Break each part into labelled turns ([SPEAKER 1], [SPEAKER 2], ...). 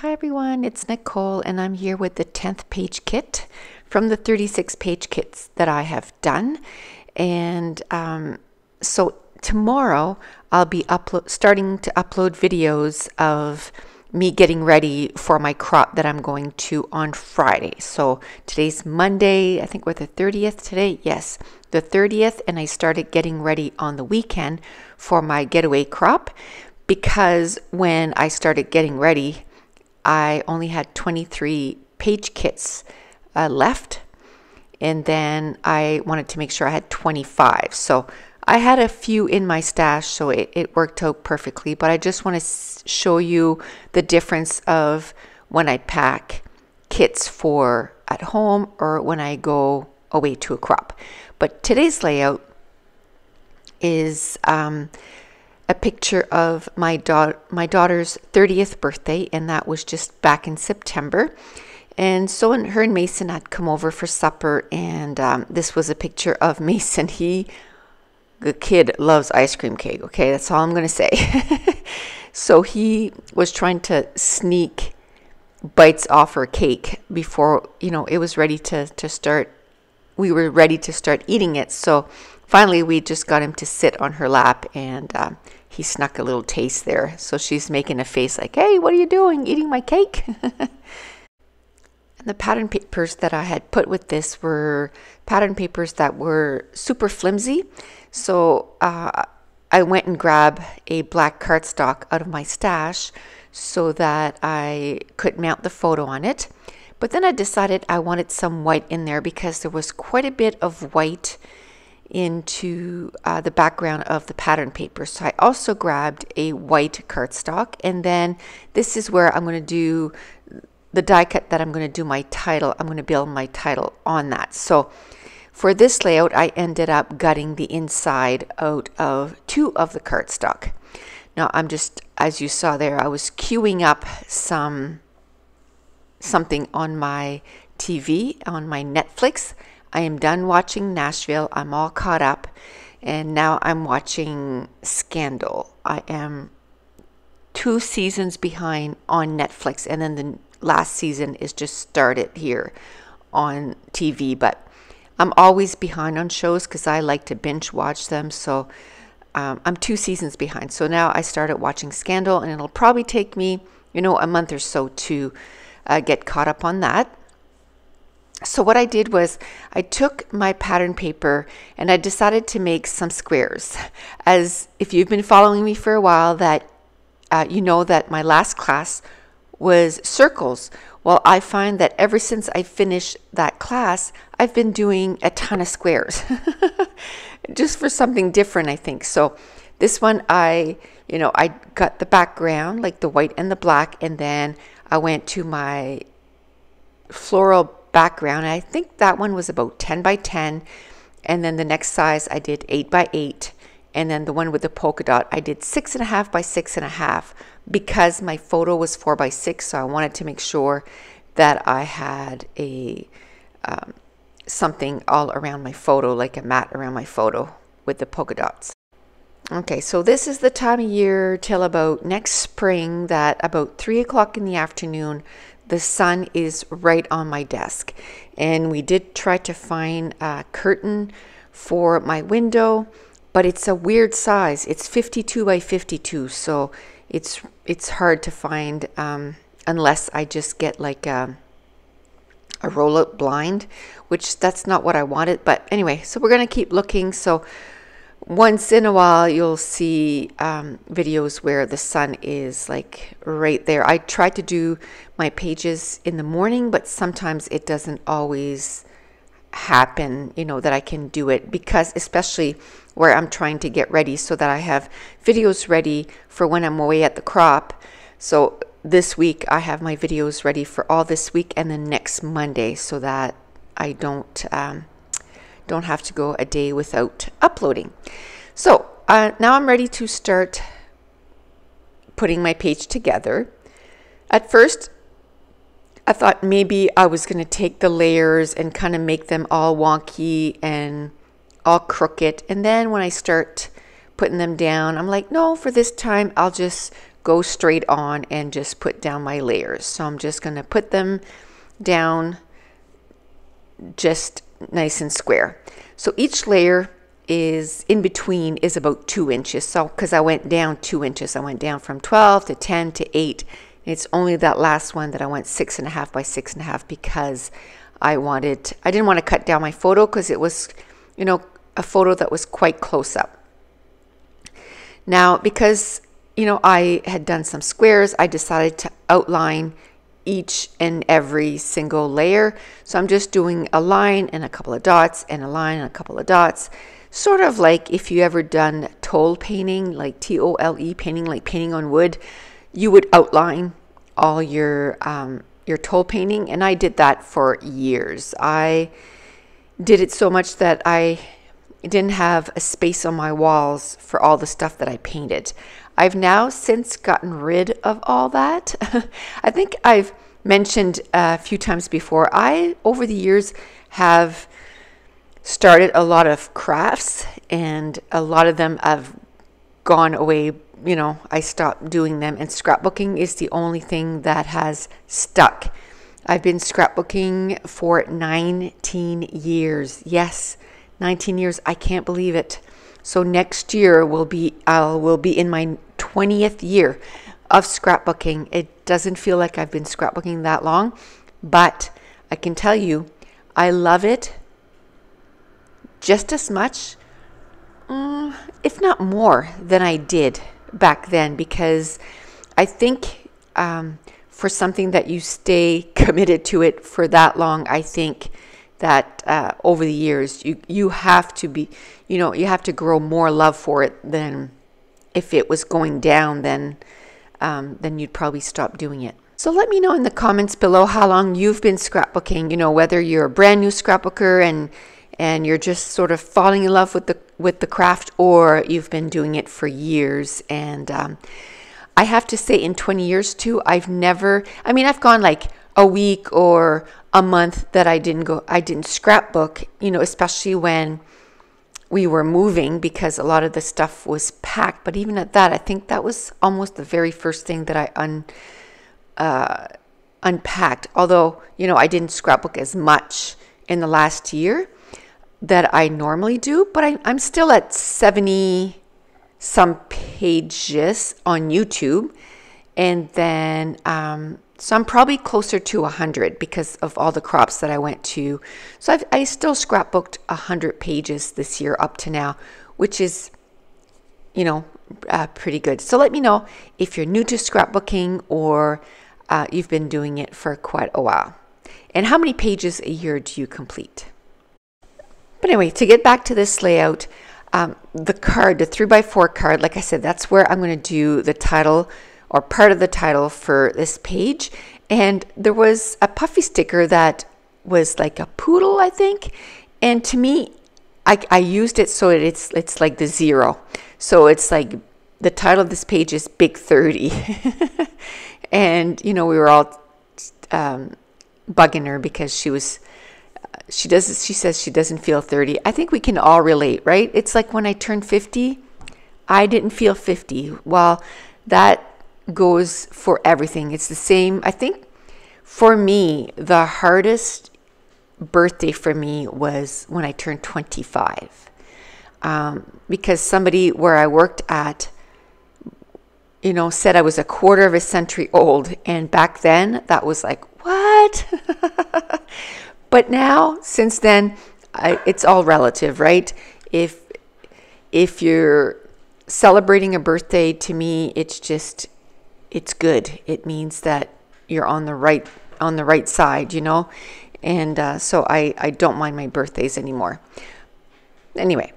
[SPEAKER 1] Hi everyone, it's Nicole and I'm here with the 10th page kit from the 36 page kits that I have done. And so tomorrow I'll be starting to upload videos of me getting ready for my crop that I'm going to on Friday. So today's Monday, I think we're the 30th today. Yes, the 30th, and I started getting ready on the weekend for my getaway crop because when I started getting ready, I only had 23 page kits left, and then I wanted to make sure I had 25. So I had a few in my stash, so it worked out perfectly, but I just want to show you the difference of when I pack kits for at home or when I go away to a crop. But today's layout is a picture of my daughter's 30th birthday, and that was just back in September. And so her and Mason had come over for supper, and this was a picture of Mason. The kid loves ice cream cake, okay? That's all I'm going to say. So he was trying to sneak bites off her cake before, it was ready to start. We were ready to start eating it. So finally, we just got him to sit on her lap, and he snuck a little taste there. So she's making a face like, hey, what are you doing? Eating my cake? And the pattern papers that I had put with this were pattern papers that were super flimsy. So I went and grabbed a black cardstock out of my stash so that I could mount the photo on it. But then I decided I wanted some white in there because there was quite a bit of white into the background of the pattern paper. So I also grabbed a white cardstock, and then this is where I'm going to do the die cut that I'm going to do my title. I'm going to build my title on that. So for this layout, I ended up gutting the inside out of 2 of the cardstock. Now I'm just, as you saw there, I was queuing up something on my TV, on my Netflix. I am done watching Nashville. I'm all caught up, and now I'm watching Scandal. I am 2 seasons behind on Netflix, and then the last season is just started here on TV. But I'm always behind on shows because I like to binge watch them. So I'm 2 seasons behind. So now I started watching Scandal, and it'll probably take me, a month or so to get caught up on that. So what I did was I took my pattern paper and I decided to make some squares. As if you've been following me for a while, that you know that my last class was circles. Well, I find that ever since I finished that class, I've been doing a ton of squares just for something different, I think. So this one, I got the background, like the white and the black, and then I went to my floral background. I think that one was about 10 by 10, and then the next size I did 8 by 8, and then the one with the polka dot I did 6.5 by 6.5 because my photo was 4 by 6. So I wanted to make sure that I had a something all around my photo, like a mat around my photo with the polka dots. Okay, so this is the time of year till about next spring that about 3 o'clock in the afternoon, the sun is right on my desk. And we did try to find a curtain for my window, but it's a weird size. It's 52 by 52, so it's hard to find unless I just get like a roll-up blind, which that's not what I wanted. But anyway, so we're going to keep looking. So once in a while, you'll see videos where the sun is like right there. I try to do my pages in the morning, but sometimes it doesn't always happen, that I can do it, because especially where I'm trying to get ready so that I have videos ready for when I'm away at the crop. So this week, I have my videos ready for all this week and then next Monday so that I don't have to go a day without uploading. So now I'm ready to start putting my page together. At first, I thought maybe I was going to take the layers and kind of make them all wonky and all crooked. And then when I start putting them down, I'm like, no, for this time, I'll just go straight on and just put down my layers. So I'm just going to put them down just nice and square. So each layer is in between is about 2 inches. So because I went down 2 inches, I went down from 12 to 10 to 8. And it's only that last one that I went 6.5 by 6.5 because I didn't want to cut down my photo because it was, you know, a photo that was quite close up. Now, because, you know, I had done some squares, I decided to outline each and every single layer. So I'm just doing a line and a couple of dots and a line and a couple of dots. Sort of like if you ever done toll painting, like T-O-L-E painting, like painting on wood, you would outline all your toll painting. And I did that for years. I did it so much that I didn't have a space on my walls for all the stuff that I painted. I've now since gotten rid of all that. I think I've mentioned a few times before, I, over the years, have started a lot of crafts, and a lot of them have gone away. You know, I stopped doing them, and scrapbooking is the only thing that has stuck. I've been scrapbooking for 19 years. Yes, 19 years. I can't believe it. So next year will be in my 20th year of scrapbooking. It doesn't feel like I've been scrapbooking that long, but I can tell you I love it just as much, if not more, than I did back then, because I think for something that you stay committed to it for that long, I think that over the years you have to be, you know, you have to grow more love for it than if it was going down, then you'd probably stop doing it. So let me know in the comments below how long you've been scrapbooking, you know, whether you're a brand new scrapbooker and you're just sort of falling in love with the craft, or you've been doing it for years. And I have to say, in 20 years too, I've gone like a week or a month that I didn't scrapbook, you know, especially when we were moving, because a lot of the stuff was packed. But even at that, I think that was almost the very first thing that I unpacked. Although, you know, I didn't scrapbook as much in the last year that I normally do, but I'm still at 70 some pages on YouTube. And then, so I'm probably closer to 100 because of all the crops that I went to. So I still scrapbooked 100 pages this year up to now, which is, you know, pretty good. So let me know if you're new to scrapbooking or you've been doing it for quite a while. And how many pages a year do you complete? But anyway, to get back to this layout, the card, the 3x4 card, like I said, that's where I'm going to do the title or part of the title for this page. And there was a puffy sticker that was like a poodle, I think. And to me, I used it so it's like the 0. So it's like the title of this page is Big 30. And, you know, we were all bugging her because she says she doesn't feel 30. I think we can all relate, right? It's like when I turned 50, I didn't feel 50. Well, that goes for everything. It's the same. I think for me, the hardest birthday for me was when I turned 25. Because somebody where I worked at, you know, said I was a quarter of a century old. And back then, that was like, what? But now, since then, it's all relative, right? If you're celebrating a birthday, to me, it's good. It means that you're on the right side, you know? And so I don't mind my birthdays anymore. Anyway,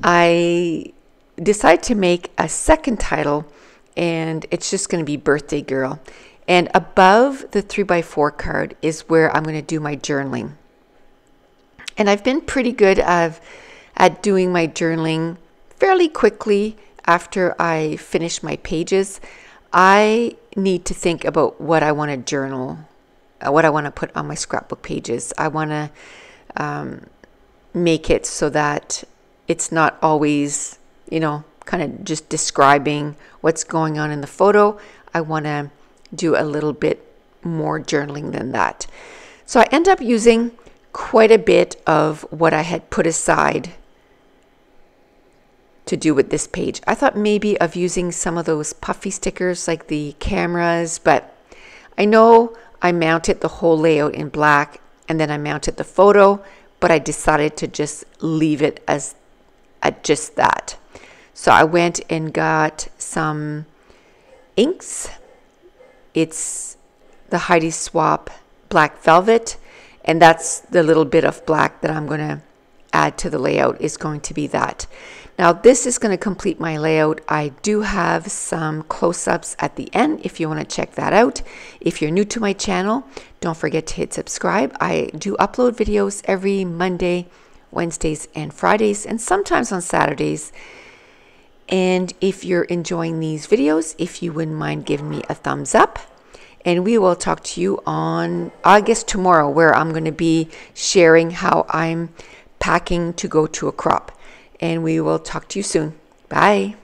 [SPEAKER 1] I decided to make a second title, and it's just going to be Birthday Girl. And above the 3x4 card is where I'm going to do my journaling. And I've been pretty good at doing my journaling fairly quickly after I finish my pages. I need to think about what I want to journal, what I want to put on my scrapbook pages. I want to make it so that it's not always, you know, kind of just describing what's going on in the photo. I want to do a little bit more journaling than that. So I end up using quite a bit of what I had put aside to do with this page. I thought maybe of using some of those puffy stickers like the cameras, but I know I mounted the whole layout in black and then I mounted the photo, but I decided to just leave it as at just that. So I went and got some inks. It's the Heidi Swapp Black Velvet, and that's the little bit of black that I'm going to add to the layout is going to be that. Now this is going to complete my layout. I do have some close-ups at the end if you want to check that out. If you're new to my channel, don't forget to hit subscribe. I do upload videos every Monday, Wednesdays, and Fridays, and sometimes on Saturdays. And if you're enjoying these videos, if you wouldn't mind giving me a thumbs up. And we will talk to you on, I guess, tomorrow, where I'm going to be sharing how I'm packing to go to a crop. And we will talk to you soon. Bye.